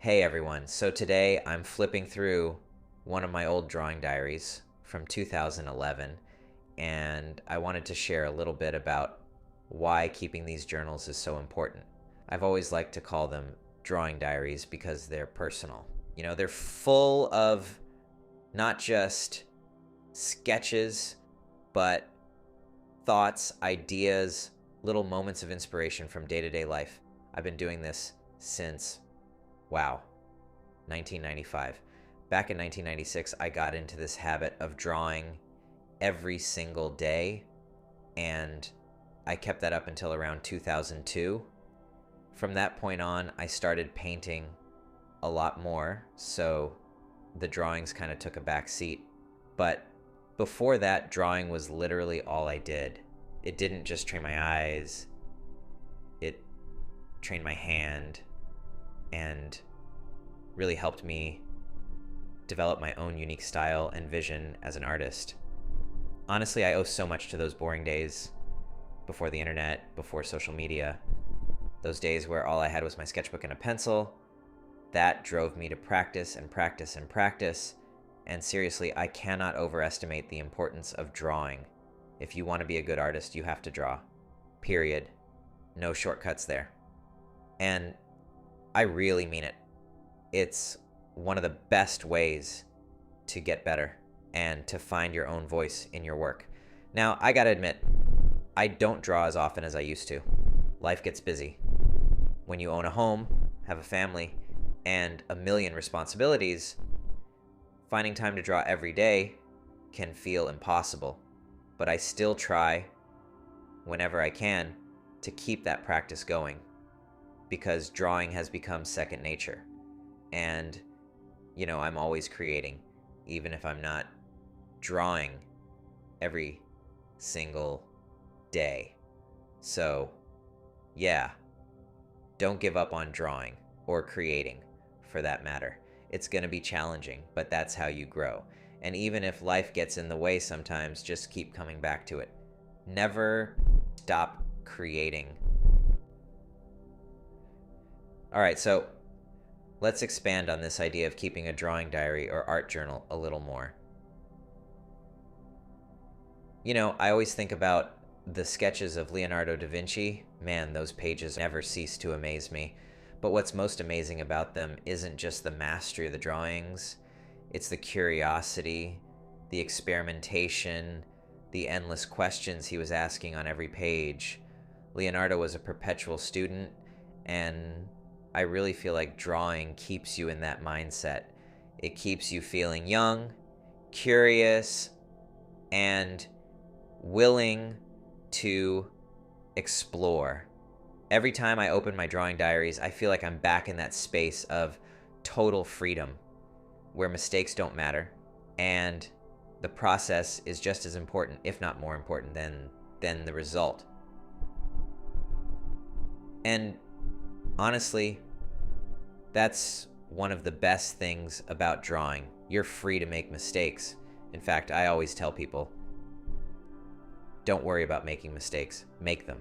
Hey everyone, so today I'm flipping through one of my old drawing diaries from 2011, and I wanted to share a little bit about why keeping these journals is so important. I've always liked to call them drawing diaries because they're personal. They're full of not just sketches, but thoughts, ideas, little moments of inspiration from day to day life. I've been doing this since, wow, 1995. Back in 1996, I got into this habit of drawing every single day, and I kept that up until around 2002. From that point on, I started painting a lot more, so the drawings kind of took a back seat. But before that, drawing was literally all I did. It didn't just train my eyes, it trained my hand and really helped me develop my own unique style and vision as an artist. Honestly, I owe so much to those boring days before the internet, before social media. Those days where all I had was my sketchbook and a pencil. That drove me to practice and practice and practice. And seriously, I cannot overestimate the importance of drawing. If you want to be a good artist, you have to draw. Period. No shortcuts there. And I really mean it. It's one of the best ways to get better and to find your own voice in your work. Now, I gotta admit, I don't draw as often as I used to. Life gets busy. When you own a home, have a family, and a million responsibilities, finding time to draw every day can feel impossible. But I still try, whenever I can, to keep that practice going, because drawing has become second nature. And, I'm always creating, even if I'm not drawing every single day. So, yeah, don't give up on drawing or creating, for that matter. It's going to be challenging, but that's how you grow. And even if life gets in the way sometimes, just keep coming back to it. Never stop creating. All right, so let's expand on this idea of keeping a drawing diary or art journal a little more. I always think about the sketches of Leonardo da Vinci. Man, those pages never cease to amaze me. But what's most amazing about them isn't just the mastery of the drawings, it's the curiosity, the experimentation, the endless questions he was asking on every page. Leonardo was a perpetual student, and I really feel like drawing keeps you in that mindset. It keeps you feeling young, curious, and willing to explore. Every time I open my drawing diaries, I feel like I'm back in that space of total freedom, where mistakes don't matter, and the process is just as important, if not more important, than the result. And honestly, that's one of the best things about drawing. You're free to make mistakes. In fact, I always tell people, don't worry about making mistakes, make them.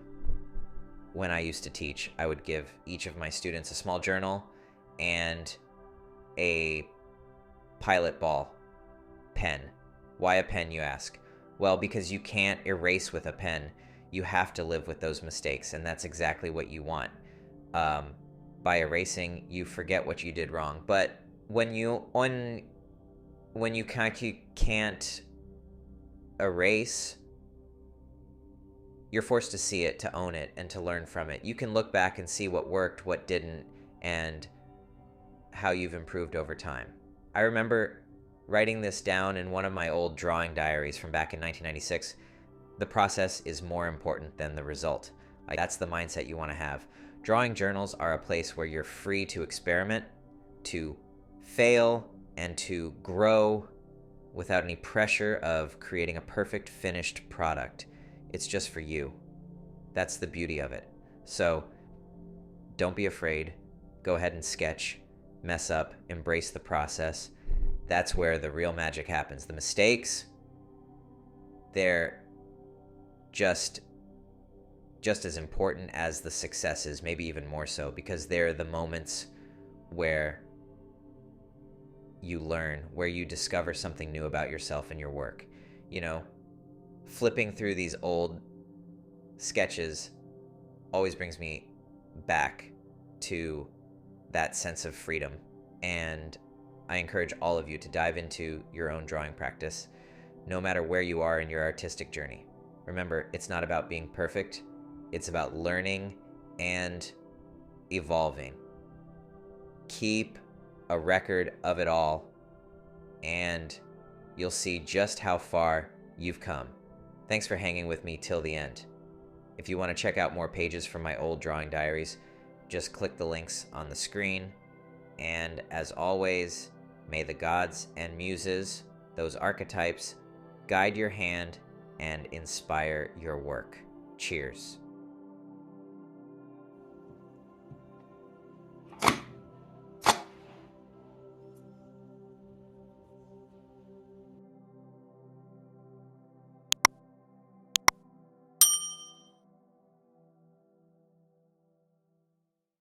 When I used to teach, I would give each of my students a small journal and a pilot ball pen. Why a pen, you ask? Well, because you can't erase with a pen. You have to live with those mistakes, and that's exactly what you want. By erasing, you forget what you did wrong. But when you can't erase, you're forced to see it, to own it, and to learn from it. You can look back and see what worked, what didn't, and how you've improved over time. I remember writing this down in one of my old drawing diaries from back in 1996. The process is more important than the result. That's the mindset you want to have. Drawing journals are a place where you're free to experiment, to fail, and to grow without any pressure of creating a perfect finished product. It's just for you. That's the beauty of it. So don't be afraid. Go ahead and sketch, mess up, embrace the process. That's where the real magic happens. The mistakes, they're just as important as the successes, maybe even more so, because they're the moments where you learn, where you discover something new about yourself and your work. You know, flipping through these old sketches always brings me back to that sense of freedom. And I encourage all of you to dive into your own drawing practice, no matter where you are in your artistic journey. Remember, it's not about being perfect, it's about learning and evolving. Keep a record of it all, and you'll see just how far you've come. Thanks for hanging with me till the end. If you want to check out more pages from my old drawing diaries, just click the links on the screen. And as always, may the gods and muses, those archetypes, guide your hand and inspire your work. Cheers.